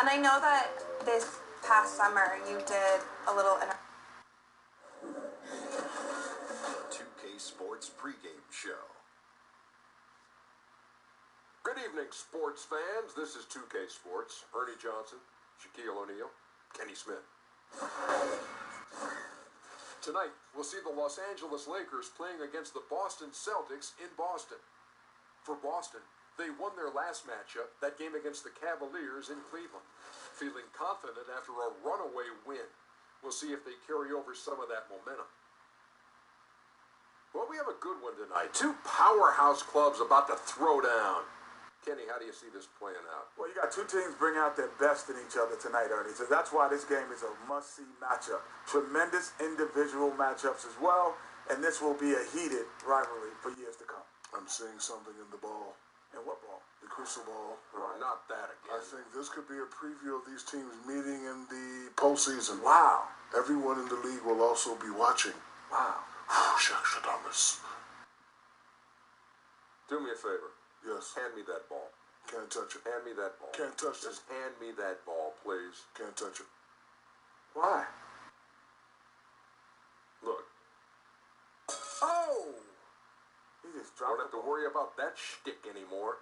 And I know that this past summer you did a little... 2K Sports pregame show. Good evening, sports fans. This is 2K Sports. Ernie Johnson, Shaquille O'Neal, Kenny Smith. Tonight, we'll see the Los Angeles Lakers playing against the Boston Celtics in Boston. For Boston, they won their last matchup, that game against the Cavaliers in Cleveland, feeling confident after a runaway win. We'll see if they carry over some of that momentum. Well, we have a good one tonight. Two powerhouse clubs about to throw down. Kenny, how do you see this playing out? Well, you got two teams bring out their best in each other tonight, Ernie. So that's why this game is a must-see matchup. Tremendous individual matchups as well, and this will be a heated rivalry for years to come. I'm seeing something in the ball. And what ball? The crystal ball. Oh, not that again. I think this could be a preview of these teams meeting in the postseason. Wow. Everyone in the league will also be watching. Wow. Shucks, Thomas. Do me a favor. Yes. Hand me that ball. Can't touch it. Hand me that ball. Can't touch it. Just hand me that ball, please. Can't touch it. Why? Look. Oh! He just dropped Don't have to worry about that shtick anymore.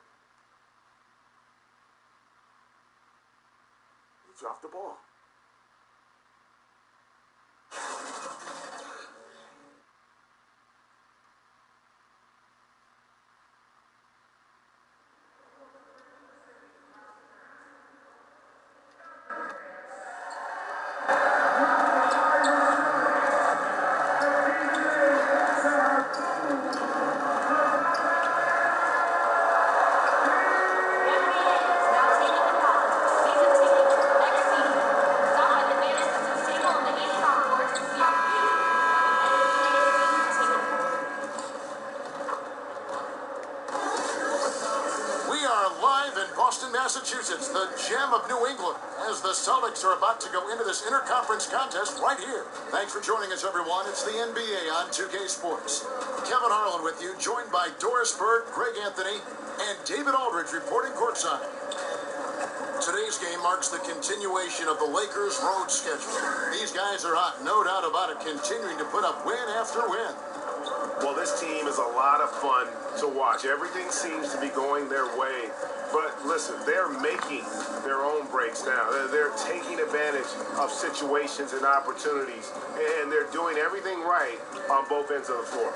He dropped the ball. Massachusetts, the gem of New England, as the Celtics are about to go into this interconference contest right here. Thanks for joining us, everyone. It's the NBA on 2K Sports. Kevin Harlan with you, joined by Doris Burke, Greg Anthony, and David Aldridge reporting courtside. Today's game marks the continuation of the Lakers' road schedule. These guys are hot, no doubt about it, continuing to put up win after win. Well, this team is a lot of fun to watch. Everything seems to be going their way. But listen, they're making their own breaks now. They're taking advantage of situations and opportunities, and they're doing everything right on both ends of the floor.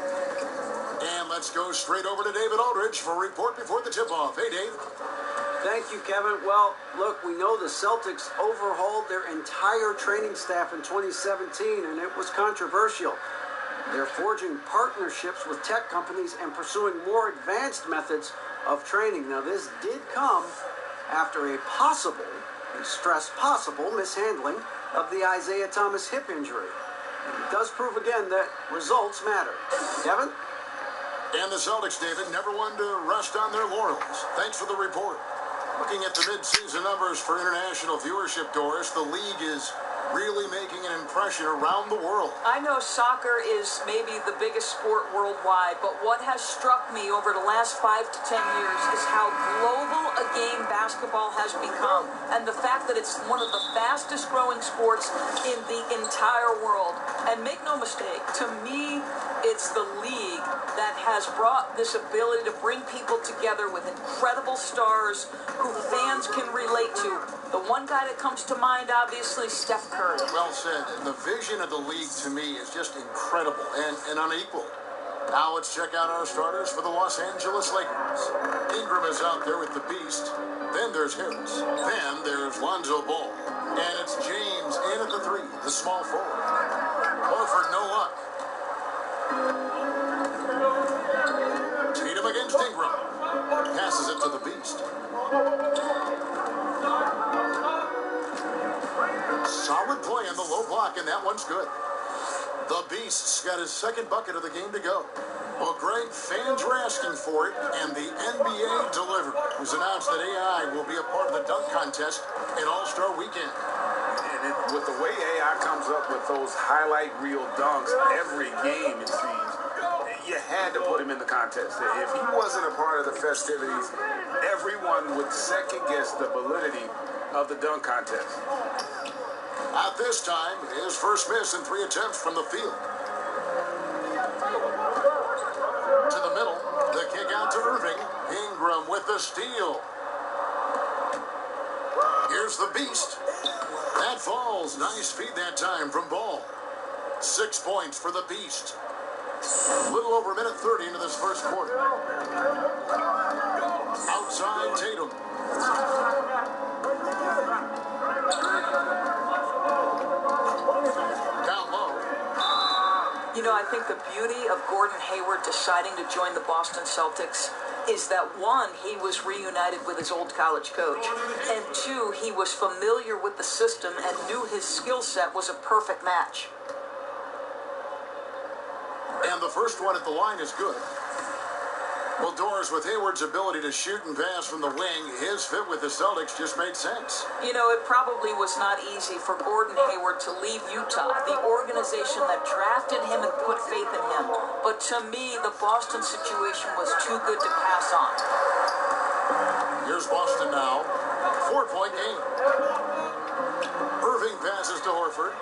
And let's go straight over to David Aldridge for a report before the tip-off. Hey, Dave. Thank you, Kevin. Well, look, we know the Celtics overhauled their entire training staff in 2017, and it was controversial. They're forging partnerships with tech companies and pursuing more advanced methods of training. Now, this did come after a possible, and stress possible, mishandling of the Isaiah Thomas hip injury. It does prove again that results matter. Kevin? And the Celtics, David, never one to rest on their laurels. Thanks for the report. Looking at the mid-season numbers for international viewership, Doris, the league is really making an impression around the world. I know soccer is maybe the biggest sport worldwide, but what has struck me over the last 5 to 10 years is how global a game basketball has become, and the fact that it's one of the fastest growing sports in the entire world. And make no mistake, to me, it's the league that has brought this ability to bring people together with incredible stars who fans can relate to. The one guy that comes to mind, obviously, Steph Curry. Well said. And the vision of the league, to me, is just incredible and unequal. Now let's check out our starters for the Los Angeles Lakers. Ingram is out there with the Beast. Then there's Harris. Then there's Lonzo Ball. And it's James in at the 3, the small forward. Horford, no luck. Tatum against Ingram. Passes it to the Beast. Solid play in the low block, and that one's good. The Beast's got his second bucket of the game to go. Well, Greg, fans were asking for it, and the NBA delivered. It was announced that AI will be a part of the dunk contest in All-Star Weekend. And with the way AI comes up with those highlight reel dunks every game, it seems, you had to put him in the contest. If he wasn't a part of the festivities, everyone would second-guess the validity of the dunk contest. At this time, his first miss in 3 attempts from the field. To the middle, the kick out to Irving. Ingram with the steal. Here's the Beast. That falls. Nice feed that time from Ball. 6 points for the Beast. A little over a minute 30 into this first quarter. Outside Tatum. Down low. You know, I think the beauty of Gordon Hayward deciding to join the Boston Celtics is that, 1, he was reunited with his old college coach, and 2, he was familiar with the system and knew his skill set was a perfect match. And the first one at the line is good. Well, Doris, with Hayward's ability to shoot and pass from the wing, his fit with the Celtics just made sense. You know, it probably was not easy for Gordon Hayward to leave Utah, the organization that drafted him and put faith in him. But to me, the Boston situation was too good to pass on. Here's Boston now. 4-point game. Irving passes to Horford.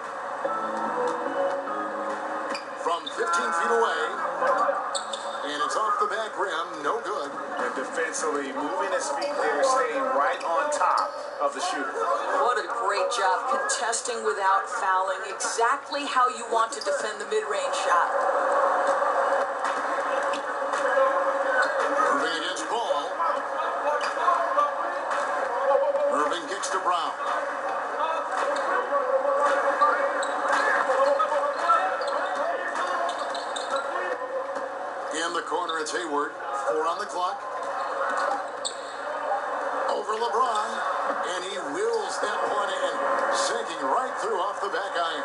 From 15 feet away. And it's off the back rim, no good. And defensively, moving his feet there, staying right on top of the shooter. What a great job contesting without fouling. Exactly how you want to defend the mid-range shot. Irving against Ball. Irving kicks to Brown. In the corner, it's Hayward. 4 on the clock. Over LeBron. And he wheels that one in. Sinking right through off the back iron.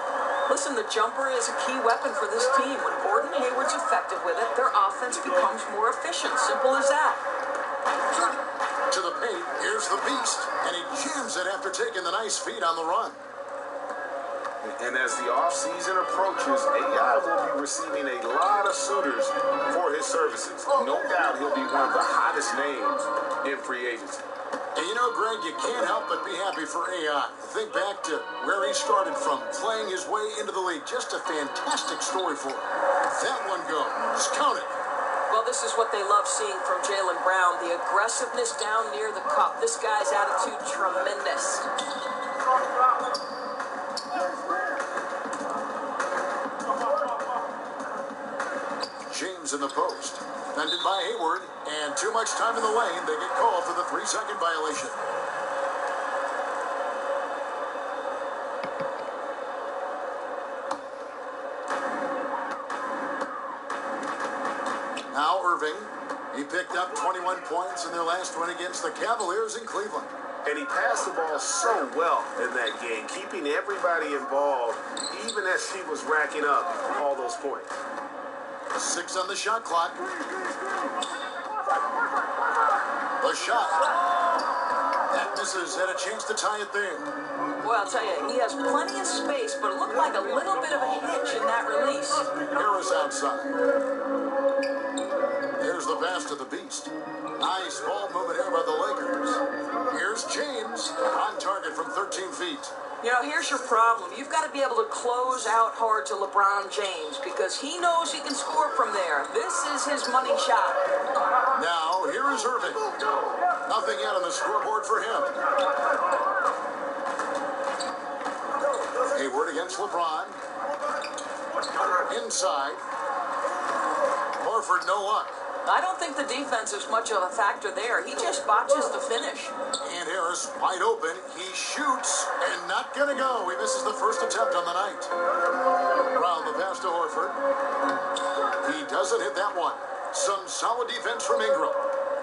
Listen, the jumper is a key weapon for this team. When Gordon Hayward's effective with it, their offense becomes more efficient. Simple as that. To the paint, here's the Beast. And he jams it after taking the nice feed on the run. And as the offseason approaches, AI will be receiving a lot of suitors for his services. No doubt he'll be one of the hottest names in free agency. And you know, Greg, you can't help but be happy for AI. Think back to where he started from, playing his way into the league. Just a fantastic story for him. That one goes. Count it. Well, this is what they love seeing from Jaylen Brown. The aggressiveness down near the cup. This guy's attitude, tremendous. James in the post. Defended by Hayward. And too much time in the lane. They get called for the 3-second violation. Now Irving. He picked up 21 points in their last win against the Cavaliers in Cleveland. And he passed the ball so well in that game, keeping everybody involved, even as he was racking up all those points. 6 on the shot clock. The shot. That misses, had a chance to tie it there. Well, I'll tell you, he has plenty of space, but it looked like a little bit of a hitch in that release. Harris outside. There's the pass to the Beast. Nice ball movement here by the Lakers. Here's James on target from 13 feet. You know, here's your problem. You've got to be able to close out hard to LeBron James because he knows he can score from there. This is his money shot. Now, here is Irving. Nothing yet on the scoreboard for him. Hayward against LeBron. Inside. Horford, no luck. I don't think the defense is much of a factor there. He just botches the finish. And Harris wide open. He shoots and not going to go. He misses the first attempt on the night. Brown the pass to Horford. He doesn't hit that one. Some solid defense from Ingram.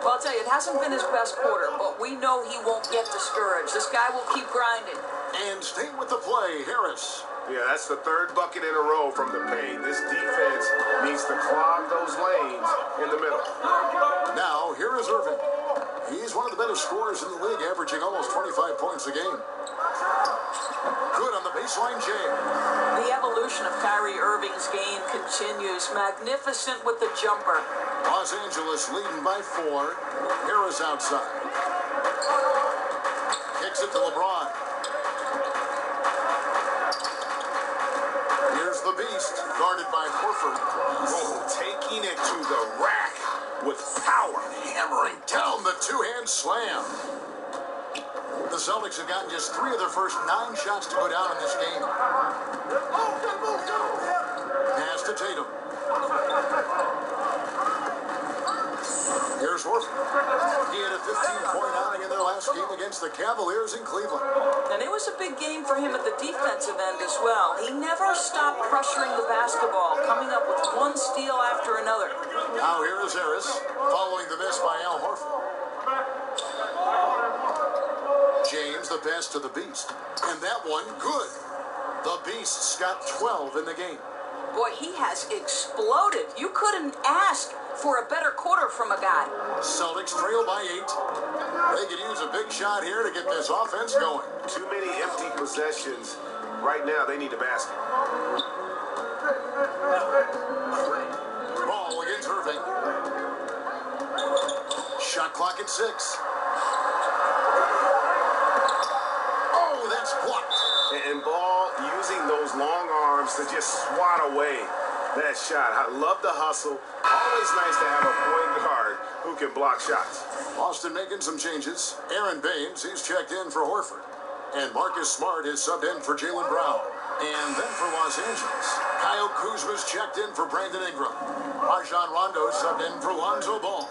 Well, I'll tell you, it hasn't been his best quarter, but we know he won't get discouraged. This guy will keep grinding. And stay with the play, Harris. Yeah, that's the third bucket in a row from the paint. This defense needs to clog those lanes in the middle. Now, here is Irving. He's one of the better scorers in the league, averaging almost 25 points a game. Good on the baseline jam. The evolution of Kyrie Irving's game continues. Magnificent with the jumper. Los Angeles leading by 4. Harris outside. Kicks it to LeBron. Here's the Beast, guarded by Horford. Oh, taking it to the rack with power. Hammering down the two-hand slam. The Celtics have gotten just 3 of their first 9 shots to go down in this game. Pass to Tatum. Here's Horford. He had a 15-point outing in their last game against the Cavaliers in Cleveland. And it was a big game for him at the defensive end as well. He never stopped pressuring the basketball, coming up with one steal after another. Now here is Harris, following the miss by Al Horford. James, the pass to the Beast. And that one, good. The Beast's got 12 in the game. Boy, he has exploded. You couldn't ask for a better quarter from a guy. Celtics trail by 8. They could use a big shot here to get this offense going. Too many empty possessions. Right now, they need a basket. Ball against Irving. Shot clock at 6. Oh, that's blocked. And Ball using those long arms to just swat away that shot. I love the hustle. Always nice to have a point guard who can block shots. Boston making some changes. Aaron Baines, he's checked in for Horford. And Marcus Smart is subbed in for Jaylen Brown. And then for Los Angeles, Kyle Kuzma's checked in for Brandon Ingram. Rajon Rondo subbed in for Lonzo Ball.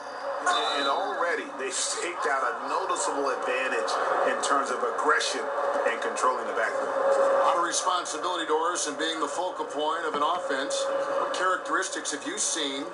And already they've staked out a noticeable advantage in terms of aggression and controlling the backcourt. A lot of responsibility, Doris, and being the focal point of an offense. What characteristics have you seen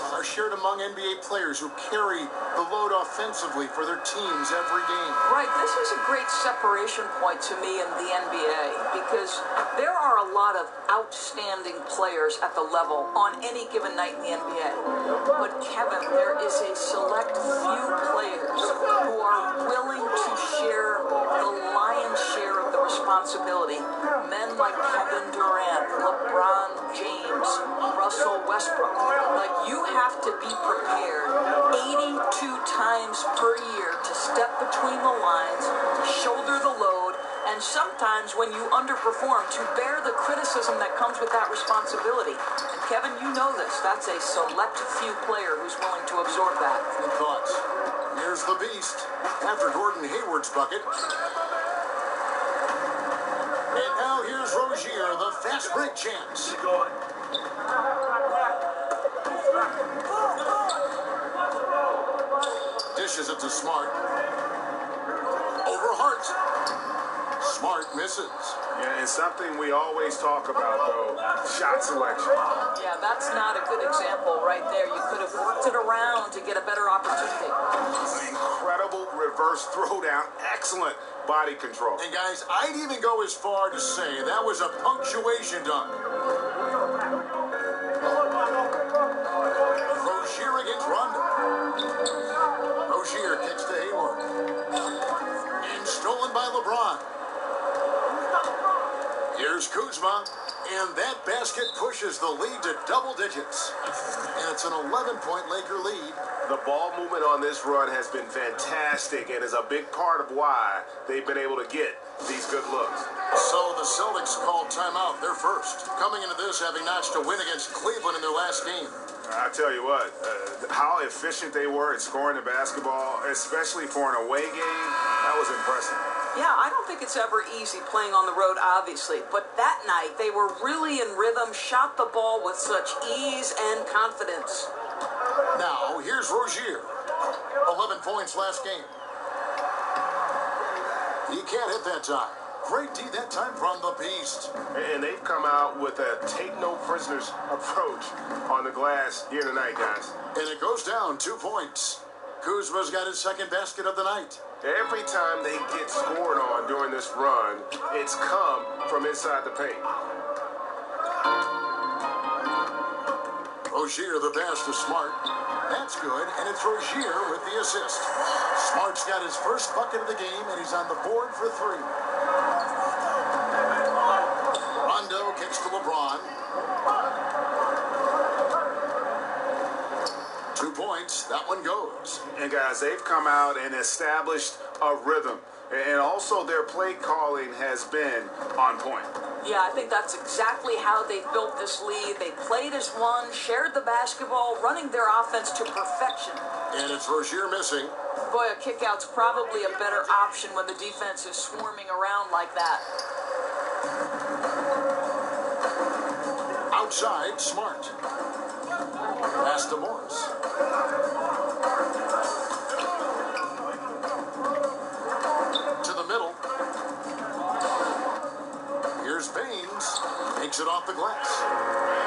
are shared among NBA players who carry the load offensively for their teams every game? Right, this is a great separation point to me in the NBA because there are a lot of outstanding players at the level on any given night in the NBA. But Kevin, there is a select few players who are willing to share the lion's share of the responsibility. Men like Kevin Durant, LeBron James, Russell Westbrook. Like, you have to be prepared 82 times per year to step between the lines, to shoulder the load, and sometimes when you underperform, to bear the criticism that comes with that responsibility. And Kevin, you know this. That's a select few player who's willing to absorb that. Good thoughts. Here's the Beast after Gordon Hayward's bucket. And now here's Rozier, the fast break chance. Dishes it to Smart. Over Hart. Smart misses. Yeah, and something we always talk about, though, shot selection. Yeah, that's not a good example right there. You could have worked it around to get a better opportunity. Incredible reverse throwdown. Excellent body control. And guys, I'd even go as far to say that was a punctuation dunk. Rozier against Rondo. Rozier kicks to Hayward. And that basket pushes the lead to double digits. And it's an 11-point Laker lead. The ball movement on this run has been fantastic and is a big part of why they've been able to get these good looks. So the Celtics called timeout. They're first. Coming into this having notched a win against Cleveland in their last game. I tell you what, how efficient they were at scoring the basketball, especially for an away game, that was impressive. Yeah, I don't think it's ever easy playing on the road, obviously. But that night, they were really in rhythm, shot the ball with such ease and confidence. Now, here's Rozier. 11 points last game. He can't hit that time. Great D that time from the Beast. And they've come out with a take-no-prisoners approach on the glass here tonight, guys. And it goes down 2 points. Kuzma's got his second basket of the night. Every time they get scored on during this run, it's come from inside the paint. Rozier the pass to Smart. That's good, and it's Rozier with the assist. Smart's got his first bucket of the game, and he's on the board for 3. Rondo kicks to LeBron. 2 points. That one goes. And guys, they've come out and established a rhythm. And also their play calling has been on point. Yeah, I think that's exactly how they built this lead. They played as one, shared the basketball, running their offense to perfection. And it's Rozier missing. Boy, a kickout's probably a better option when the defense is swarming around like that. Outside, Smart. Pass to Morris. To the middle. Here's Baines. Takes it off the glass.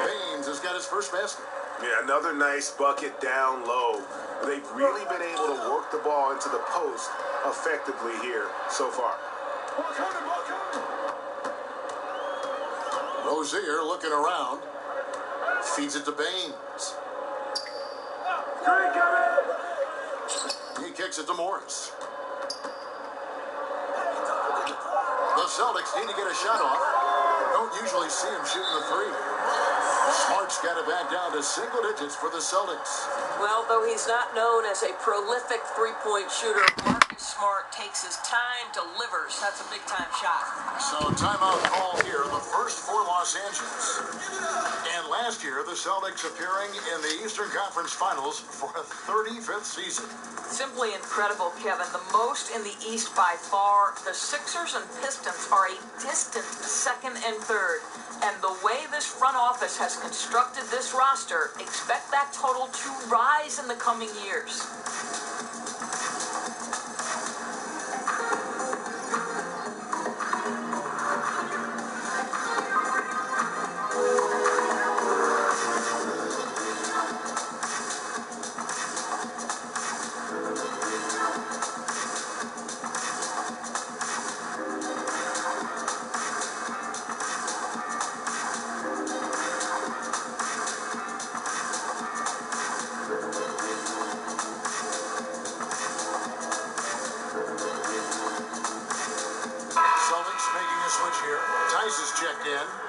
Baines has got his first basket. Yeah, another nice bucket down low. They've really been able to work the ball into the post effectively here so far. Rozier looking around. Feeds it to Baines. He kicks it to Morris. The Celtics need to get a shot off. Don't usually see him shooting the 3. Smart's got it back down to single digits for the Celtics. Well, though he's not known as a prolific three-point shooter, Marcus Smart takes his time, delivers. That's a big-time shot. So timeout call here, the first for Los Angeles. And last year, the Celtics appearing in the Eastern Conference Finals for a 35th season. Simply incredible, Kevin. The most in the East by far. The Sixers and Pistons are a distant second and third. And the way this front office has constructed this roster, expect that total to rise in the coming years.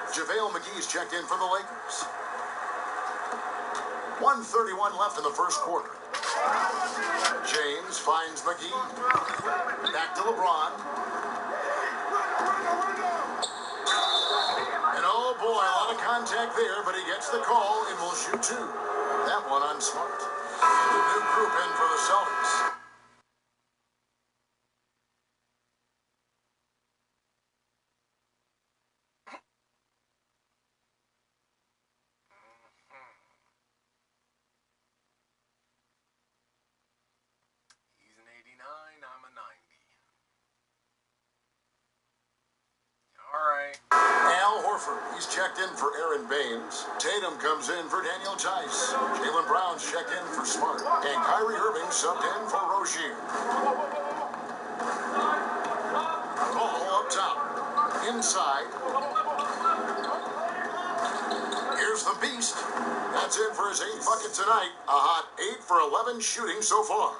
JaVale McGee's checked in for the Lakers. 1:31 left in the first quarter. James finds McGee. Back to LeBron. And oh boy, a lot of contact there, but he gets the call and will shoot 2. That one on Smart. And a new group in for the Celtics. I'm a 90. All right. Al Horford, he's checked in for Aaron Baines. Tatum comes in for Daniel Tice. Jaylen Brown's checked in for Smart. And Kyrie Irving subbed in for Rozier. Ball up top. Inside. Here's the Beast. That's it for his 8th bucket tonight. A hot 8 for 11 shooting so far.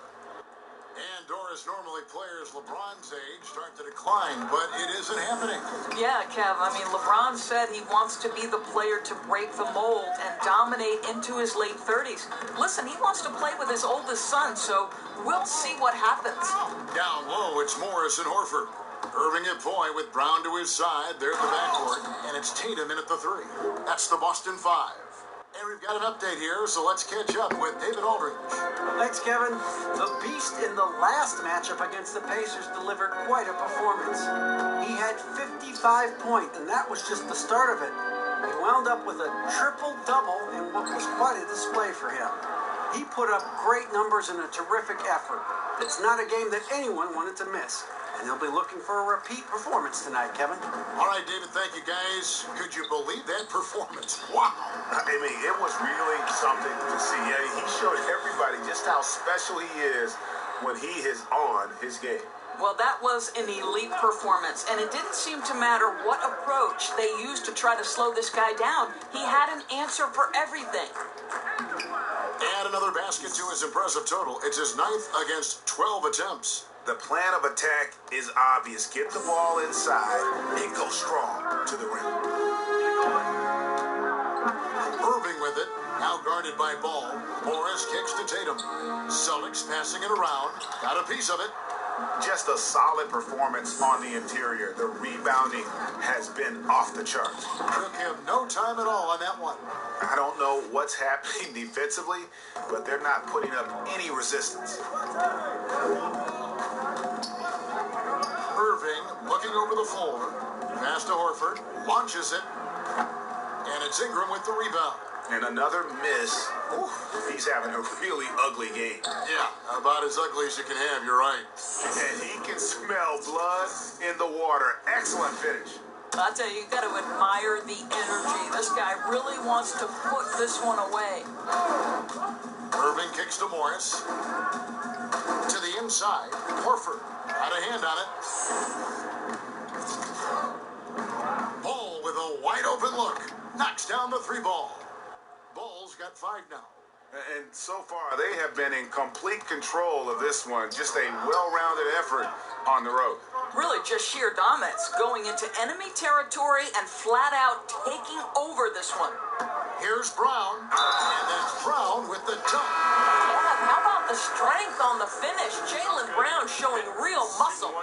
And Doris, normally players LeBron's age start to decline, but it isn't happening. Yeah, Kev. I mean, LeBron said he wants to be the player to break the mold and dominate into his late 30s. Listen, he wants to play with his oldest son, so we'll see what happens. Down low, it's Morris and Horford. Irving at point with Brown to his side. There's the backcourt, and it's Tatum in at the 3. That's the Boston 5. And we've got an update here, so let's catch up with David Aldridge. Thanks, Kevin. The Beast in the last matchup against the Pacers delivered quite a performance. He had 55 points, and that was just the start of it. He wound up with a triple-double in what was quite a display for him. He put up great numbers and a terrific effort. It's not a game that anyone wanted to miss. And he'll be looking for a repeat performance tonight, Kevin. All right, David, thank you, guys. Could you believe that performance? Wow. I mean, it was really something to see. Yeah, he showed everybody just how special he is when he is on his game. Well, that was an elite performance, and it didn't seem to matter what approach they used to try to slow this guy down. He had an answer for everything. Add another basket to his impressive total. It's his 9th against 12 attempts. The plan of attack is obvious. Get the ball inside and go strong to the rim. Irving with it, now guarded by Ball. Morris kicks to Tatum. Celtics passing it around. Got a piece of it. Just a solid performance on the interior. The rebounding has been off the charts. Took him no time at all on that one. I don't know what's happening defensively, but they're not putting up any resistance. Irving looking over the floor. Pass to Horford. Launches it. And it's Ingram with the rebound. And another miss. Ooh, he's having a really ugly game. Yeah, about as ugly as you can have, you're right. And he can smell blood in the water. Excellent finish. I tell you, you got to admire the energy. This guy really wants to put this one away. Irving kicks to Morris. To the inside. Horford. Got a hand on it. Ball with a wide open look. Knocks down the 3 ball. Ball's got 5 now. And so far, they have been in complete control of this one. Just a well-rounded effort on the road. Really just sheer dominance, going into enemy territory and flat out taking over this one. Here's Brown, and that's Brown with the dunk. Yeah, how about the strength on the finish? Jaylen Brown showing real muscle.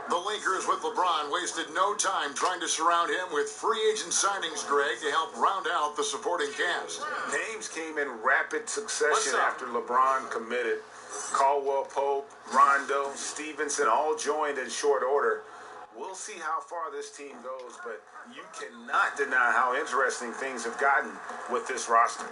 The Lakers with LeBron wasted no time trying to surround him with free agent signings, Greg, to help round out the supporting cast. Names came in rapid succession after LeBron committed. Caldwell Pope, Rondo, Stevenson all joined in short order. We'll see how far this team goes, but you cannot deny how interesting things have gotten with this roster.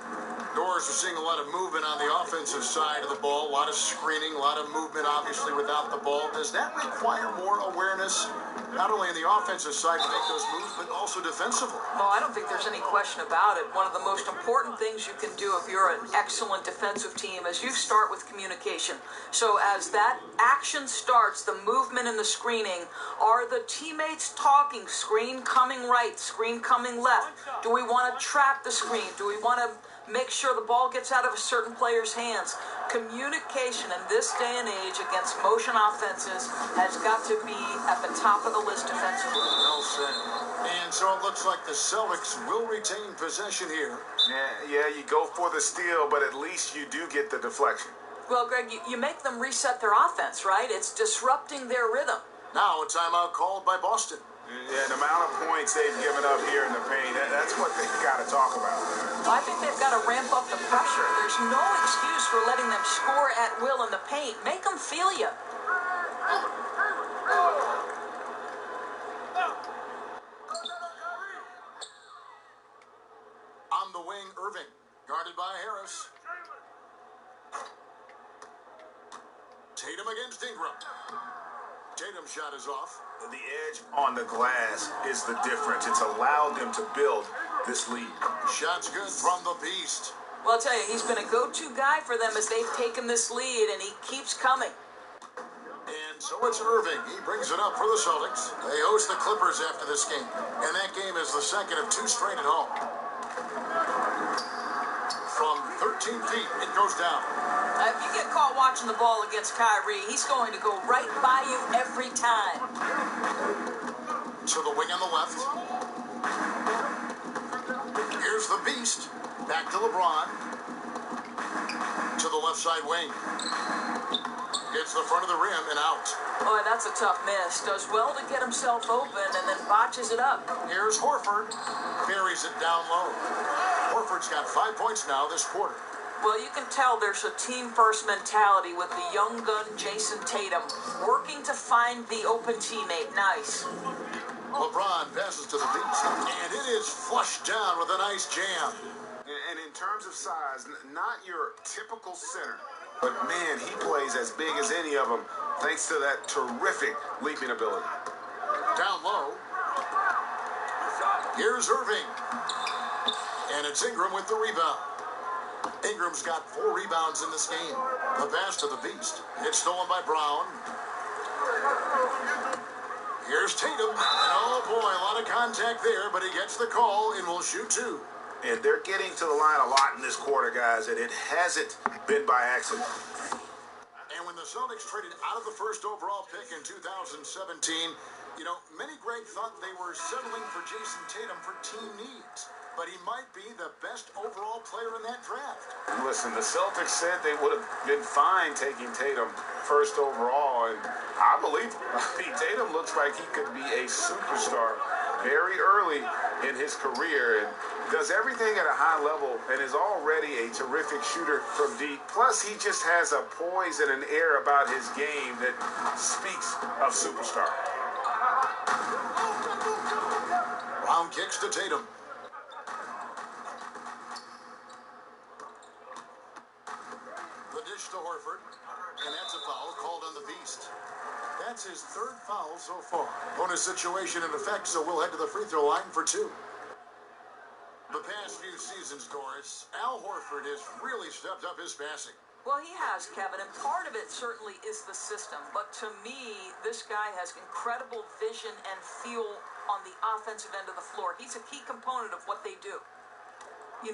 Doors are seeing a lot of movement on the offensive side of the ball, a lot of screening, a lot of movement, obviously, without the ball. Does that require more awareness, not only in the offensive side to make those moves, but also defensively? Well, I don't think there's any question about it. One of the most important things you can do if you're an excellent defensive team is you start with communication. So as that action starts, the movement and the screening, are the teammates talking? Screen coming right, screen coming left. Do we want to trap the screen? Do we want to make sure the ball gets out of a certain player's hands? Communication in this day and age against motion offenses has got to be at the top of the list defensively. Well said. And so it looks like the Celtics will retain possession here. Yeah, you go for the steal, but at least you do get the deflection. Well, Greg, you make them reset their offense, right? It's disrupting their rhythm. Now a timeout called by Boston. Yeah, the amount of points they've given up here in the paint, that's what they've got to talk about. I think they've got to ramp up the pressure. There's no excuse for letting them score at will in the paint. Make them feel you. On the wing, Irving, guarded by Harris. Tatum against Ingram. Tatum's shot is off. The edge on the glass is the difference. It's allowed them to build this lead. Shot's good from the Beast. Well, I'll tell you, he's been a go-to guy for them as they've taken this lead, and he keeps coming. And so it's Irving. He brings it up for the Celtics. They host the Clippers after this game, and that game is the second of 2 straight at home. From 13 13 feet. It goes down. If you get caught watching the ball against Kyrie, he's going to go right by you every time. To the wing on the left. Here's the Beast. Back to LeBron. To the left side wing. Hits the front of the rim and out. Boy, that's a tough miss. Does well to get himself open and then botches it up. Here's Horford. Buries it down low. Horford's got 5 points now this quarter. Well, you can tell there's a team-first mentality with the young gun Jason Tatum working to find the open teammate. Nice. LeBron passes to the Beast, and it is flushed down with a nice jam. And in terms of size, not your typical center. But man, he plays as big as any of them thanks to that terrific leaping ability. Down low. Here's Irving. And it's Ingram with the rebound. Ingram's got 4 rebounds in this game. The pass to the Beast. It's stolen by Brown. Here's Tatum. Oh boy, a lot of contact there, but he gets the call and will shoot 2. And they're getting to the line a lot in this quarter, guys, and it hasn't been by accident. And when the Celtics traded out of the first overall pick in 2017, many Greg thought they were settling for Jason Tatum for team needs. But he might be the best overall player in that draft. Listen, the Celtics said they would have been fine taking Tatum first overall, and I believe Tatum looks like he could be a superstar very early in his career and does everything at a high level and is already a terrific shooter from deep. Plus, he just has a poise and an air about his game that speaks of superstar. Brown kicks to Tatum. The dish to Horford, and that's a foul called on the Beast. That's his 3rd foul so far. Bonus situation in effect, so we'll head to the free throw line for 2. The past few seasons, Doris, Al Horford has really stepped up his passing. Well, he has, Kevin, and part of it certainly is the system. But to me, this guy has incredible vision and feel on the offensive end of the floor. He's a key component of what they do.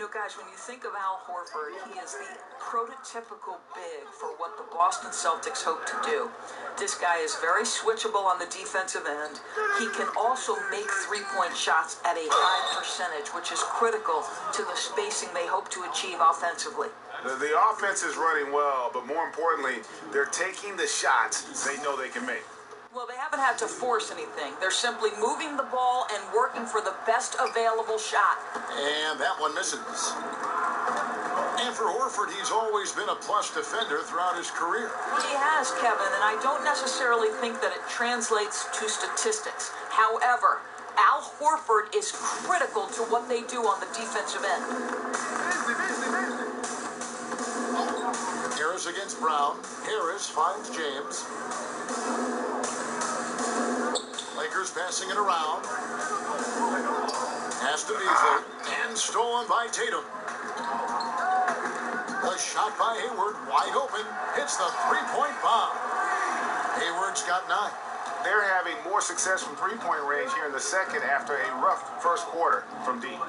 Guys, when you think of Al Horford, he is the prototypical big for what the Boston Celtics hope to do. This guy is very switchable on the defensive end. He can also make three-point shots at a high percentage, which is critical to the spacing they hope to achieve offensively. The offense is running well, but more importantly, they're taking the shots they know they can make. Well, they haven't had to force anything. They're simply moving the ball and working for the best available shot. And that one misses. And for Horford, he's always been a plus defender throughout his career. He has, Kevin, and I don't necessarily think that it translates to statistics. However, Al Horford is critical to what they do on the defensive end. Harris against Brown. Harris finds James. Lakers passing it around. Has to Beasley. And stolen by Tatum. A shot by Hayward, wide open. Hits the three-point bomb. Hayward's got 9. They're having more success from three-point range here in the second after a rough first quarter from deep.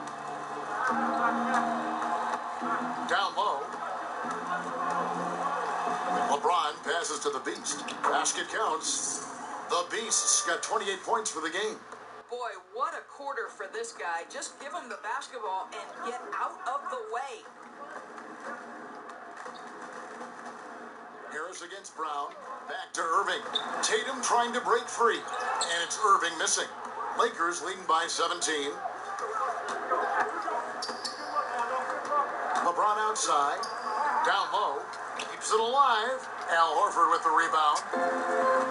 Down low. LeBron passes to the Beast. Basket counts. The Beast's got 28 points for the game. Boy, what a quarter for this guy. Just give him the basketball and get out of the way. Harris against Brown. Back to Irving. Tatum trying to break free. And it's Irving missing. Lakers leading by 17. LeBron outside. Down low. Keeps it alive. Al Horford with the rebound.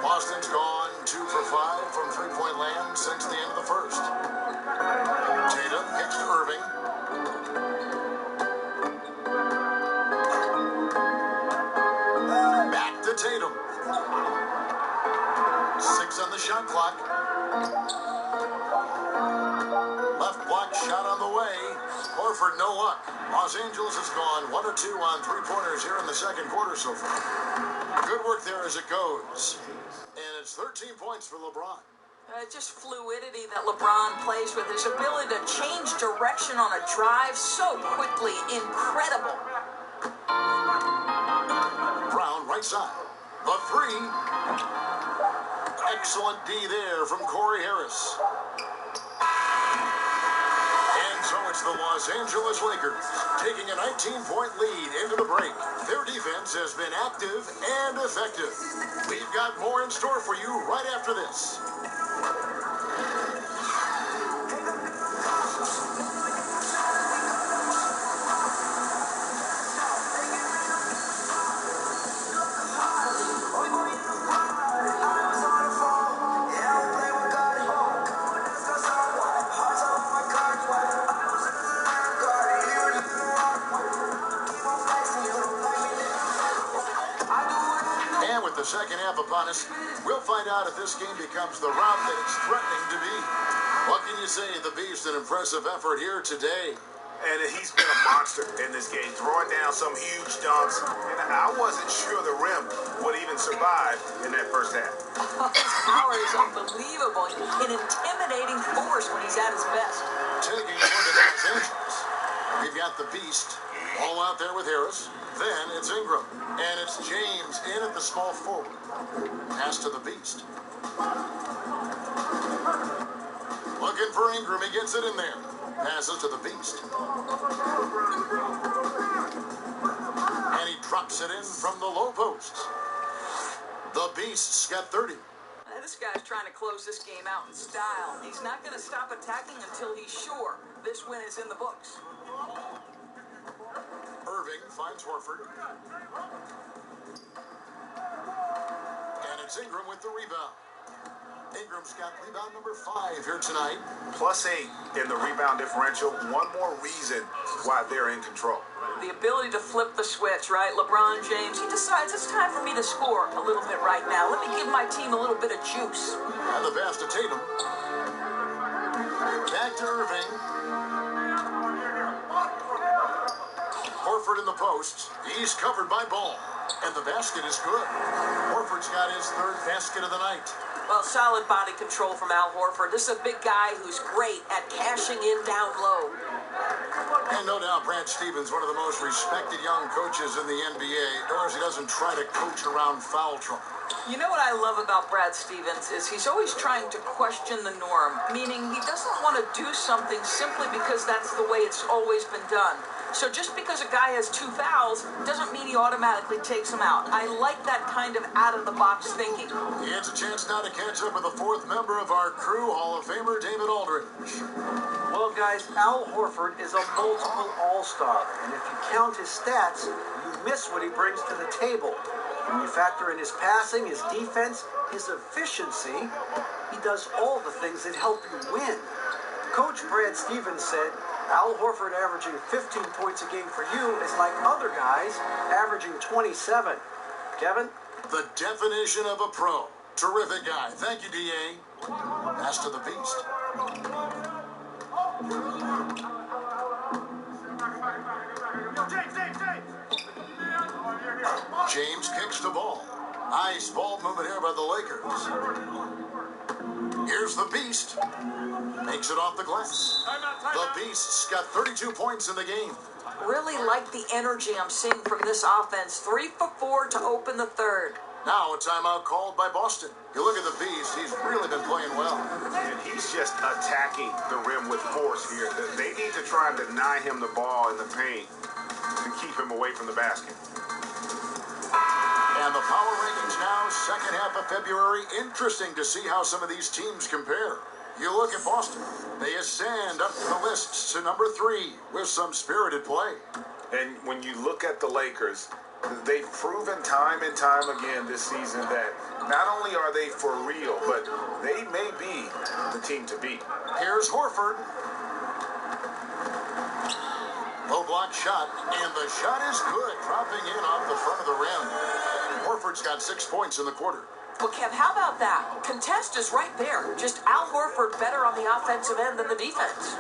Boston's gone 2 for 5 from three-point land since the end of the first. Tatum kicks to Irving. Back to Tatum. 6 on the shot clock. Left block shot on the way. Horford, no luck. Los Angeles has gone 1 or 2 on three-pointers here in the second quarter so far. Good work there as it goes. And it's 13 points for LeBron. Just fluidity that LeBron plays with. His ability to change direction on a drive so quickly. Incredible. right side. The three. Excellent D there from Corey Harris. And so it's the Los Angeles Lakers taking a 19-point lead into the break. Their defense has been active and effective. We've got more in store for you right after this. The second half upon us, we'll find out if this game becomes the rout that it's threatening to be. What can you say? The Beast, an impressive effort here today. And he's been a monster in this game, throwing down some huge dunks. And I wasn't sure the rim would even survive in that first half. His power is unbelievable. An intimidating force when he's at his best. Taking a look at Los Angeles, we've got the Beast all out there with Harris. Then it's Ingram. And it's James in at the small forward. Pass to the Beast. Looking for Ingram. He gets it in there. Passes to the Beast. And he drops it in from the low post. The Beast's got 30. This guy's trying to close this game out in style. He's not going to stop attacking until he's sure this win is in the books. Irving finds Horford. And it's Ingram with the rebound. Ingram's got rebound number 5 here tonight. +8 in the rebound differential. One more reason why they're in control. The ability to flip the switch, right? LeBron James, he decides it's time for me to score a little bit right now. Let me give my team a little bit of juice. And the pass to Tatum. Back to Irving. Horford in the post. He's covered by Ball. And the basket is good. Horford's got his 3rd basket of the night. Well, solid body control from Al Horford. This is a big guy who's great at cashing in down low. And no doubt Brad Stevens, one of the most respected young coaches in the NBA. Doors, he doesn't try to coach around foul trouble. You know what I love about Brad Stevens is he's always trying to question the norm, meaning he doesn't want to do something simply because that's the way it's always been done. So just because a guy has 2 fouls doesn't mean he automatically takes them out. I like that kind of out-of-the-box thinking. He has a chance now to catch up with the 4th member of our crew, Hall of Famer David Aldridge. Well, guys, Al Horford is a multiple all-star, and if you count his stats, you miss what he brings to the table. When you factor in his passing, his defense, his efficiency, he does all the things that help you win. Coach Brad Stevens said, Al Horford averaging 15 points a game for you is like other guys averaging 27. Kevin? The definition of a pro. Terrific guy. Thank you, D.A. Pass to the Beast. James kicks the ball. Nice ball movement here by the Lakers. Here's the Beast. Makes it off the glass. The Beast's got 32 points in the game. Really like the energy I'm seeing from this offense. 3 for 4 to open the 3rd. Now a timeout called by Boston. You look at the Beast, he's really been playing well. And he's just attacking the rim with force here. They need to try and deny him the ball in the paint to keep him away from the basket. And the power rankings now, second half of February. Interesting to see how some of these teams compare. You look at Boston. They ascend up the list to number 3 with some spirited play. And when you look at the Lakers, they've proven time and time again this season that not only are they for real, but they may be the team to beat. Here's Horford. Low block shot, and the shot is good, dropping in off the front of the rim. Horford's got 6 points in the quarter. Well, Kev, how about that? Contest is right there. Just Al Horford better on the offensive end than the defense.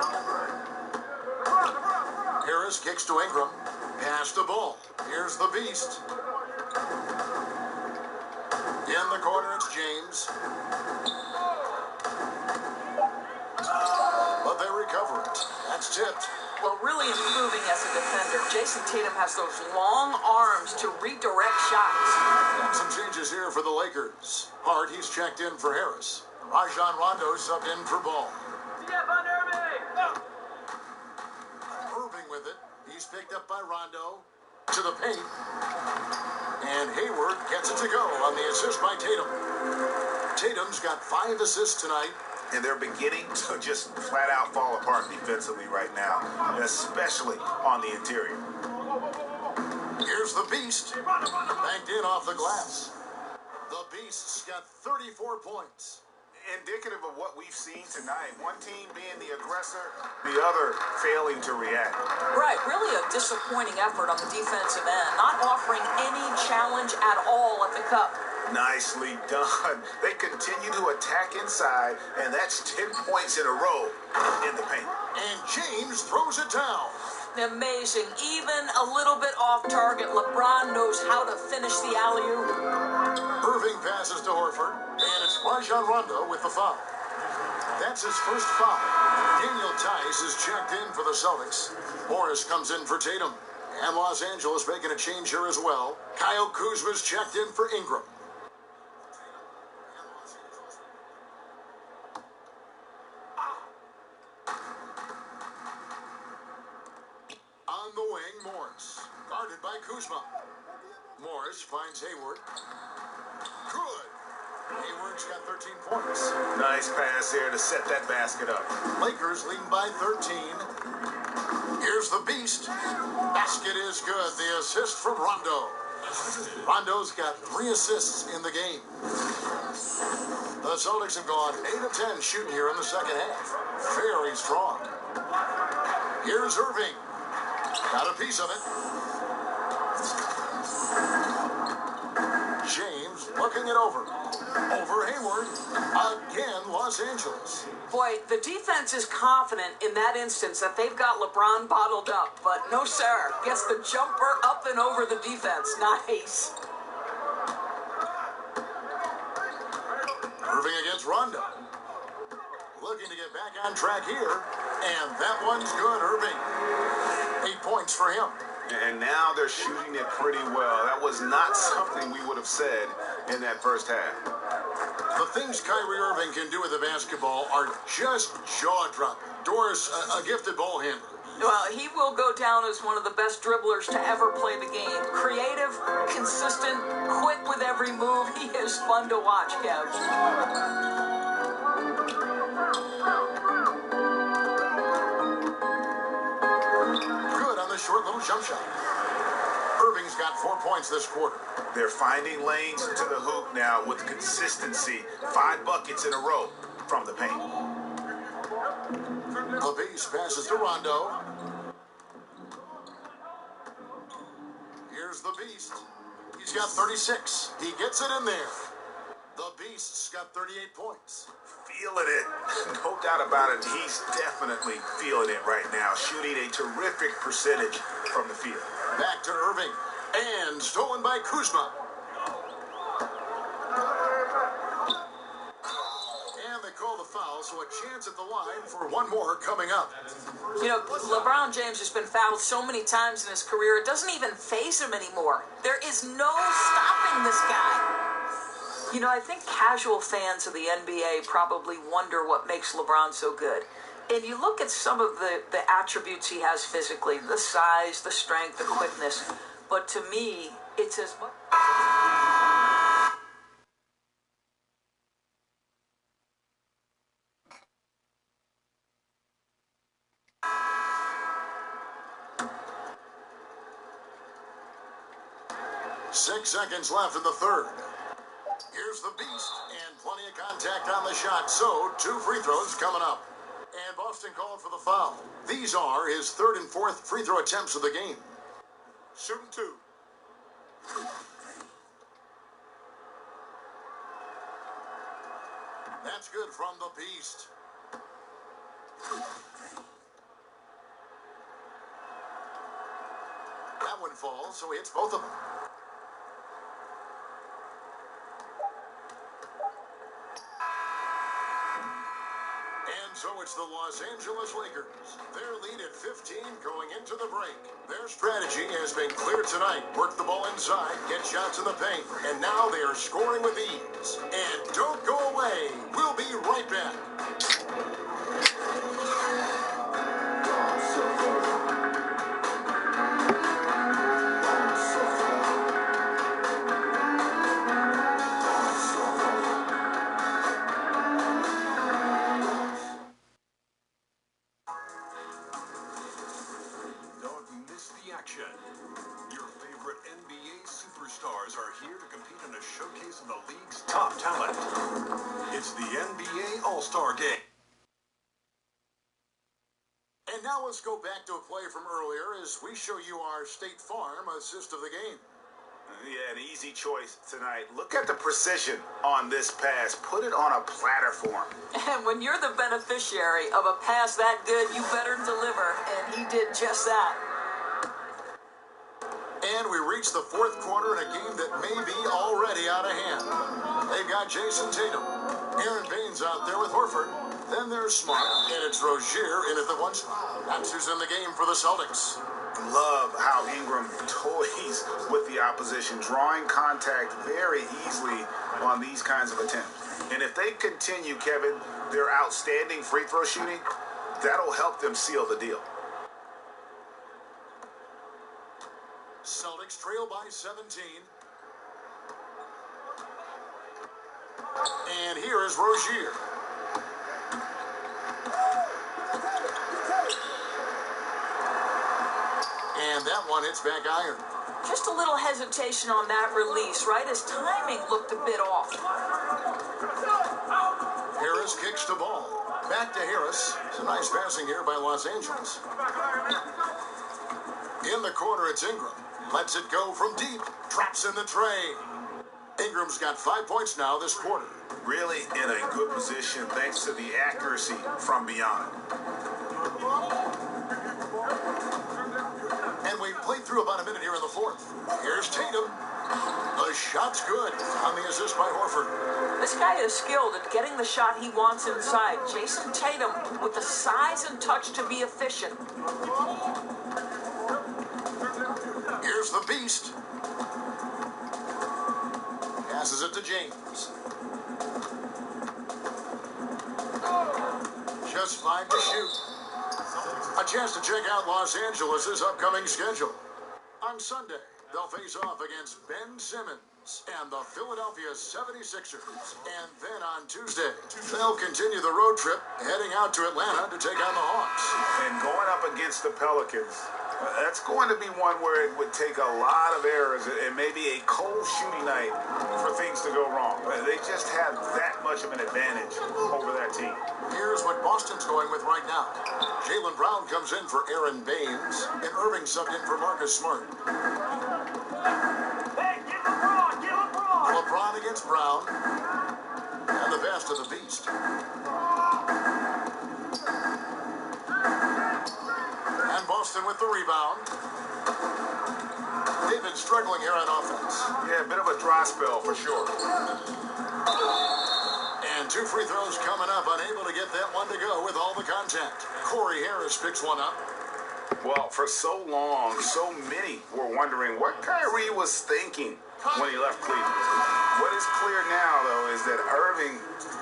Harris kicks to Ingram. Pass the ball. Here's the Beast. In the corner, it's James. But they recover it. That's tipped. Well, really improving as a defender. Jason Tatum has those long arms to redirect shots. And some changes here for the Lakers. Hart, he's checked in for Harris. Rajon Rondo subbed in for Ball. Irving with it. He's picked up by Rondo. To the paint. And Hayward gets it to go on the assist by Tatum. Tatum's got 5 assists tonight. And they're beginning to just flat out fall apart defensively right now, especially on the interior. Here's the Beast. Banked in off the glass. The Beast's got 34 points. Indicative of what we've seen tonight. One team being the aggressor, the other failing to react. Right, really a disappointing effort on the defensive end, not offering any challenge at all at the cup. Nicely done. They continue to attack inside, and that's 10 points in a row in the paint. And James throws it down. Amazing. Even a little bit off target, LeBron knows how to finish the alley-oop. Irving passes to Horford, and it's Rajon Rondo with the foul. That's his first foul. Daniel Tice is checked in for the Celtics. Morris comes in for Tatum. And Los Angeles making a change here as well. Kyle Kuzma's checked in for Ingram. On the wing, Morris. Guarded by Kuzma. Morris finds Hayward. Good. Hayward's got 13 points. Nice pass there to set that basket up. Lakers leading by 13. Here's the Beast. Basket is good. The assist from Rondo. Rondo's got 3 assists in the game. The Celtics have gone 8 of 10 shooting here in the second half. Very strong. Here's Irving. Got a piece of it. James looking it over. Over Hayward. Again, Los Angeles. Boy, the defense is confident in that instance that they've got LeBron bottled up. But no, sir. Gets the jumper up and over the defense. Nice. Irving against Rondo. Looking to get back on track here. And that one's good, Irving. 8 points for him. And now they're shooting it pretty well. That was not something we would have said in that first half. The things Kyrie Irving can do with the basketball are just jaw-dropping. Doris, a gifted ball handler. Well, he will go down as one of the best dribblers to ever play the game. Creative, consistent, quick with every move. He is fun to watch, Kev. Short little jump shot. Irving's got 4 points this quarter. They're finding lanes to the hoop now with consistency. 5 buckets in a row from the paint. The Beast passes to Rondo. Here's the Beast. He's got 36. He gets it in there. The Beast's got 38 points. Feeling it. No doubt about it. He's definitely feeling it right now. Shooting a terrific percentage from the field. Back to Irving. And stolen by Kuzma. And they call the foul, so a chance at the line for one more coming up. You know, LeBron James has been fouled so many times in his career, it doesn't even faze him anymore. There is no stopping this guy. You know, I think casual fans of the NBA probably wonder what makes LeBron so good. And you look at some of the attributes he has physically, the size, the strength, the quickness. But to me, it's as much... Six seconds left in the third. Here's the Beast, and plenty of contact on the shot, so 2 free throws coming up. And Boston called for the foul. These are his 3rd and 4th free throw attempts of the game. Shooting 2. That's good from the Beast. That one falls, so he hits both of them. So it's the Los Angeles Lakers. Their lead at 15 going into the break. Their strategy has been clear tonight. Work the ball inside, get shots in the paint, and now they are scoring with ease. And don't go away. We'll be right back. Your favorite NBA superstars are here to compete in a showcase of the league's top talent. It's the NBA All-Star Game. And now let's go back to a play from earlier as we show you our State Farm assist of the game. Yeah, an easy choice tonight. Look at the precision on this pass. Put it on a platter for him. And when you're the beneficiary of a pass that good, you better deliver. And he did just that. And we reach the fourth quarter in a game that may be already out of hand. They've got Jason Tatum. Aaron Baines out there with Horford. Then there's Smart, and it's Rozier in at the one spot. That's who's in the game for the Celtics. Love how Ingram toys with the opposition, drawing contact very easily on these kinds of attempts. And if they continue, Kevin, their outstanding free throw shooting, that'll help them seal the deal. Celtics trail by 17. And here is Rozier. And that one hits back iron. Just a little hesitation on that release, right? His timing looked a bit off. Harris kicks the ball. Back to Harris. It's a nice passing here by Los Angeles. In the corner, it's Ingram. Lets it go from deep. Drops in the tray. Ingram's got 5 points now this quarter. Really in a good position thanks to the accuracy from beyond. And we've played through about a minute here in the fourth. Here's Tatum. The shot's good on the assist by Horford. This guy is skilled at getting the shot he wants inside. Jason Tatum with the size and touch to be efficient. Here's the beast. Passes it to James. Just 5 to shoot. A chance to check out Los Angeles' upcoming schedule. On Sunday, they'll face off against Ben Simmons and the Philadelphia 76ers. And then on Tuesday, they'll continue the road trip, heading out to Atlanta to take on the Hawks. And going up against the Pelicans, that's going to be one where it would take a lot of errors and maybe a cold shooting night for things to go wrong. They just have that much of an advantage over that team. Here's what Boston's going with right now. Jaylen Brown comes in for Aaron Baines, and Irving subbed in for Marcus Smart. Hey, get LeBron, get LeBron! LeBron against Brown, and the best of the beast. And Boston with the rebound. They've been struggling here on offense. Yeah, a bit of a dry spell for sure. And 2 free throws coming up, unable to get that one to go with all the contact. Corey Harris picks one up. Well, for so long, so many were wondering what Kyrie was thinking when he left Cleveland. What is clear now, though, is that Irving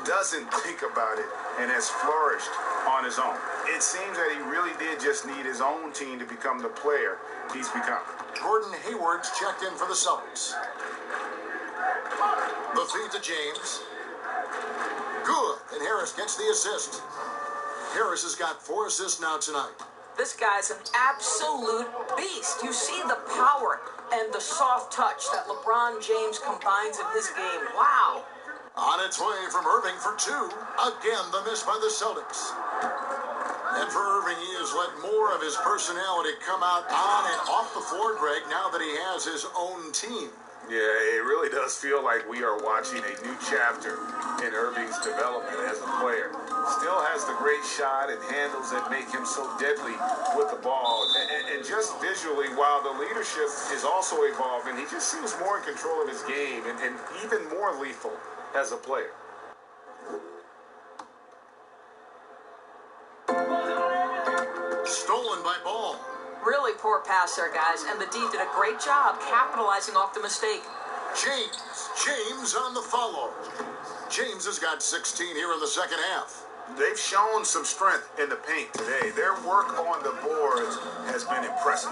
doesn't think about it and has flourished on his own. It seems that he really did just need his own team to become the player he's become. Gordon Hayward's checked in for the Celtics. The feed to James. Good, and Harris gets the assist. Harris has got 4 assists now tonight. This guy's an absolute beast. You see the power and the soft touch that LeBron James combines in his game. Wow. On its way from Irving for 2. Again, the miss by the Celtics. And for Irving, he has let more of his personality come out on and off the floor, Greg, now that he has his own team. Yeah, it really does feel like we are watching a new chapter in Irving's development as a player. Still has the great shot and handles that make him so deadly with the ball. And just visually, while the leadership is also evolving, he just seems more in control of his game and even more lethal as a player. Stolen by Ball. Really poor pass there, guys, and the D did a great job capitalizing off the mistake. James on the follow. James has got 16 here in the second half. They've shown some strength in the paint today. Their work on the boards has been impressive.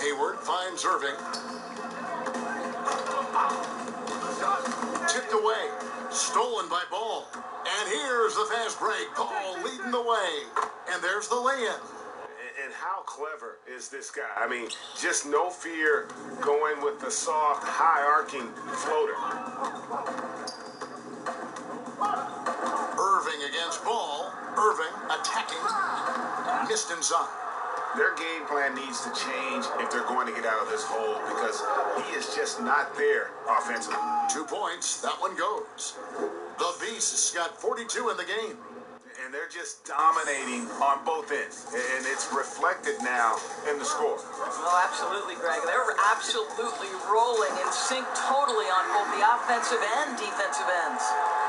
Hayward finds Irving. Tipped away. Stolen by Ball. And here's the fast break. Ball leading the way. And there's the lay-in. And how clever is this guy? I mean, just no fear going with the soft, high-arcing floater. Irving against Ball. Irving attacking. Missed inside. Their game plan needs to change if they're going to get out of this hole because he is just not there offensively. 2 points. That one goes. The Beasts got 42 in the game. And they're just dominating on both ends. And it's reflected now in the score. Well, absolutely, Greg. They're absolutely rolling in sync totally on both the offensive and defensive ends.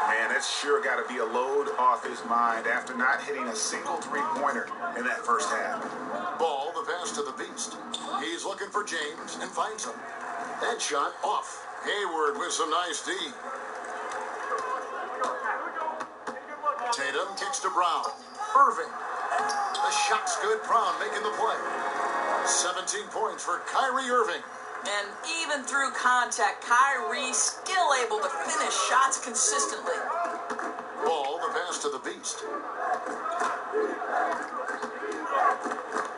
Man, that's sure got to be a load off his mind after not hitting a single three-pointer in that first half. Ball, the pass to the Beast. He's looking for James and finds him. That shot off. Hayward with some nice D. Tatum kicks to Brown. Irving. The shot's good. Brown making the play. 17 points for Kyrie Irving. And even through contact, Kyrie still able to finish shots consistently. Ball, the pass to the Beast.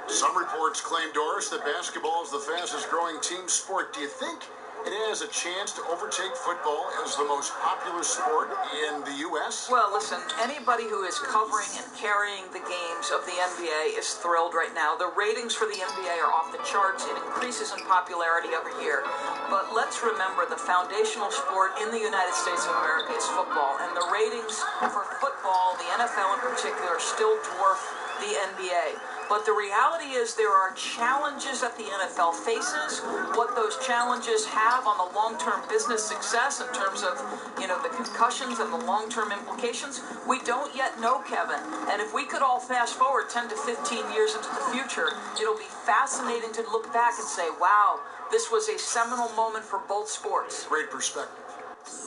Some reports claim, Doris, that basketball is the fastest growing team sport. Do you think it has a chance to overtake football as the most popular sport in the U.S.? Well, listen, anybody who is covering and carrying the games of the NBA is thrilled right now. The ratings for the NBA are off the charts. It increases in popularity every year. But let's remember the foundational sport in the United States of America is football. And the ratings for football, the NFL in particular, still dwarf the NBA. But the reality is there are challenges that the NFL faces. What those challenges have on the long-term business success in terms of, the concussions and the long-term implications, we don't yet know, Kevin. And if we could all fast forward 10 to 15 years into the future, it'll be fascinating to look back and say, wow, this was a seminal moment for both sports. Great perspective.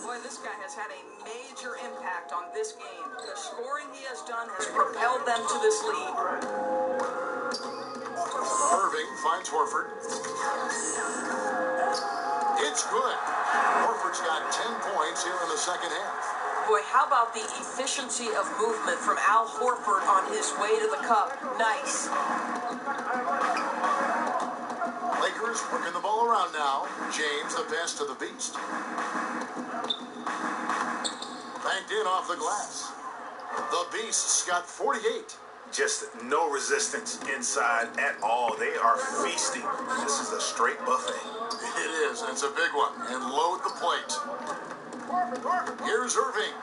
Boy, this guy has had a major impact on this game. The scoring he has done has propelled them to this lead. Irving finds Horford. It's good. Horford's got 10 points here in the second half. Boy, how about the efficiency of movement from Al Horford on his way to the cup? Nice. Lakers working the ball around now. James, the pass to the Beast. Banked in off the glass. The Beasts got 48. Just no resistance inside at all. They are feasting. This is a straight buffet. It is. It's a big one. And load the plate. Here's Irving.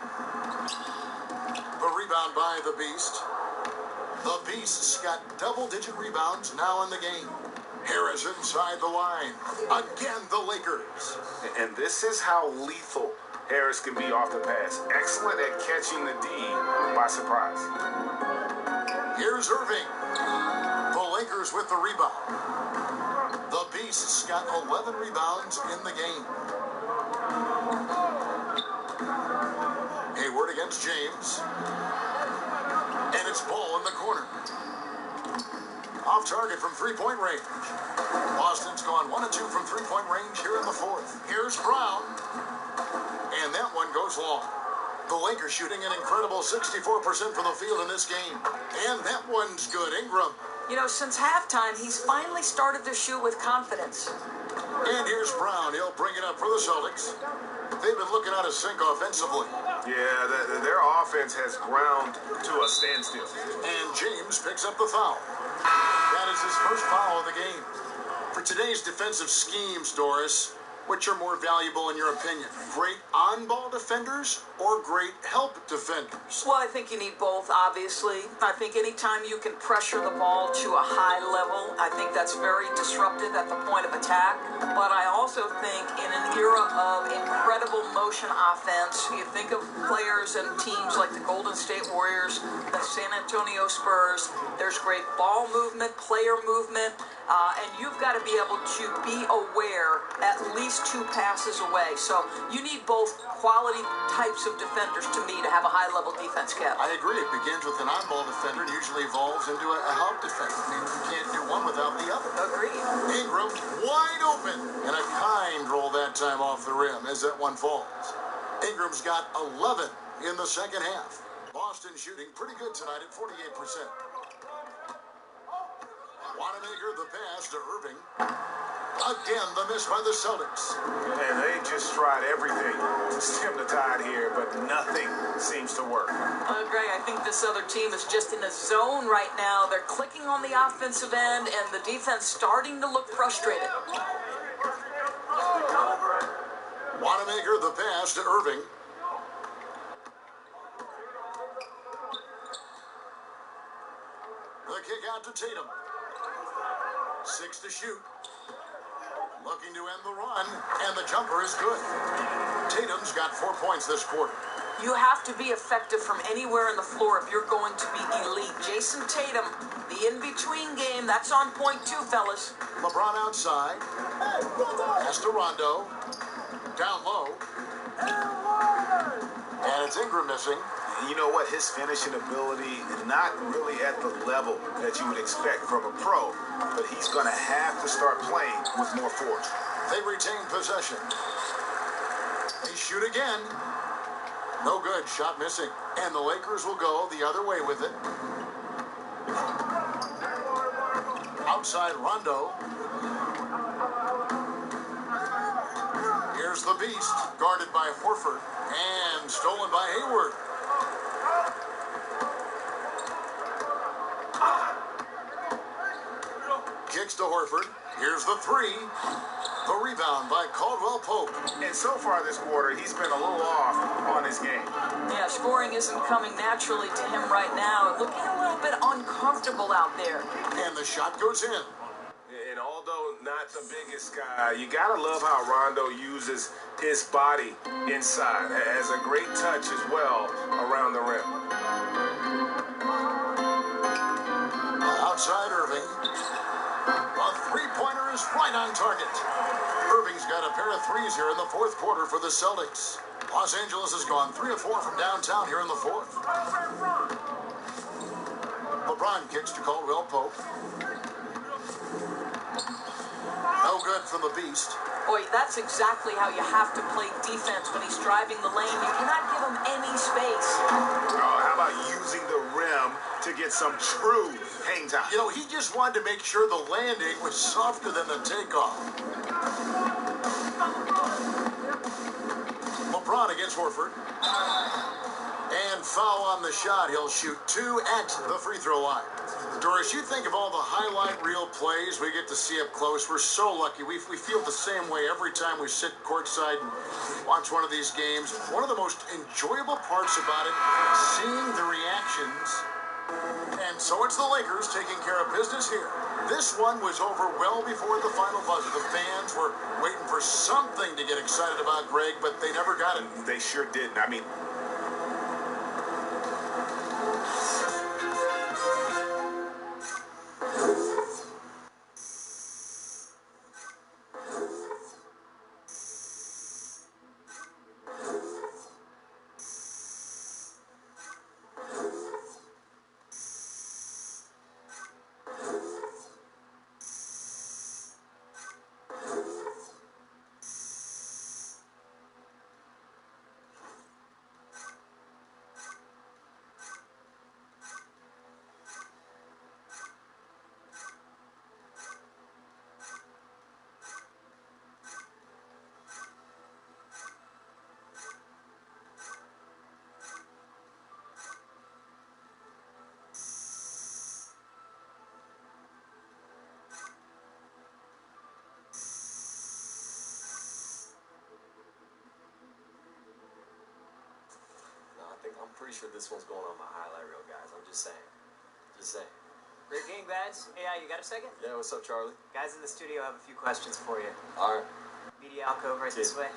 The rebound by the Beast. The Beasts got double-digit rebounds now in the game. Harris inside the line. Again, the Lakers. And this is how lethal Harris can be off the pass. Excellent at catching the D by surprise. Here's Irving. The Lakers with the rebound. The Beasts got 11 rebounds in the game. Hayward against James. And it's Ball in the corner. Off target from three-point range. Boston's gone 1 of 2 from three-point range here in the fourth. Here's Brown. And that one goes long. The Lakers shooting an incredible 64% from the field in this game. And that one's good. Ingram. Since halftime, he's finally started to shoot with confidence. And here's Brown. He'll bring it up for the Celtics. They've been looking out of sync offensively. Yeah, their offense has ground to a standstill. And James picks up the foul. That is his first foul of the game. For today's defensive schemes, Doris, Which are more valuable in your opinion? Great on-ball defenders or great help defenders? Well, I think you need both, obviously. I think anytime you can pressure the ball to a high level, I think that's very disruptive at the point of attack. But I also think in an era of incredible motion offense, you think of players and teams like the Golden State Warriors, the San Antonio Spurs, there's great ball movement, player movement, and you've got to be able to be aware at least 2 passes away. So you need both quality types of defenders to me to have a high-level defense, Kev. I agree. It begins with an on-ball defender and usually evolves into a help defender. I mean, you can't do one without the other. Agreed. Ingram wide open and a kind roll that time off the rim as that one falls. Ingram's got 11 in the second half. Boston shooting pretty good tonight at 48%. Wanamaker the pass to Irving. Again, the miss by the Celtics. And they just tried everything to stem the tide here, but nothing seems to work. Greg, I think this other team is just in a zone right now. They're clicking on the offensive end, and the defense starting to look frustrated. Wanamaker the pass to Irving. The kick out to Tatum. 6 to shoot. Looking to end the run, and the jumper is good. Tatum's got 4 points this quarter. You have to be effective from anywhere on the floor if you're going to be elite. Jason Tatum, the in-between game, that's on point too, fellas. LeBron outside. Pass to Rondo. Down low. And it's Ingram missing. You know what? His finishing ability is not really at the level that you would expect from a pro, but he's going to have to start playing with more force. They retain possession. They shoot again. No good. Shot missing. And the Lakers will go the other way with it. Outside Rondo. Here's the Beast, guarded by Horford, and stolen by Hayward. Kicks to Horford. Here's the 3. The rebound by Caldwell Pope. And so far this quarter, he's been a little off on his game. Yeah, scoring isn't coming naturally to him right now. Looking a little bit uncomfortable out there. And the shot goes in. And although not the biggest guy, you gotta love how Rondo uses his body inside. Has a great touch as well around the rim. Outside Irving. A three-pointer is right on target. Irving's got a pair of threes here in the fourth quarter for the Celtics. Los Angeles has gone 3 of 4 from downtown here in the fourth. LeBron kicks to Caldwell Pope. No good from the Beast. Boy, that's exactly how you have to play defense when he's driving the lane. You cannot give him any space. How about using the rim to get some true hang time? You know, he just wanted to make sure the landing was softer than the takeoff. LeBron against Horford. And foul on the shot. He'll shoot 2 at the free throw line. Doris, you think of all the highlight reel plays we get to see up close. We're so lucky. We feel the same way every time we sit courtside and watch one of these games. One of the most enjoyable parts about it, seeing the reactions. And so it's the Lakers taking care of business here. This one was over well before the final buzzer. The fans were waiting for something to get excited about, Greg, but they never got it. They sure didn't. I mean, pretty sure this one's going on my highlight reel, guys. I'm just saying. Just saying. Great game, guys. AI, you got a second? Yeah, what's up, Charlie? Guys in the studio have a few questions for you. All right. Media alcove right this way.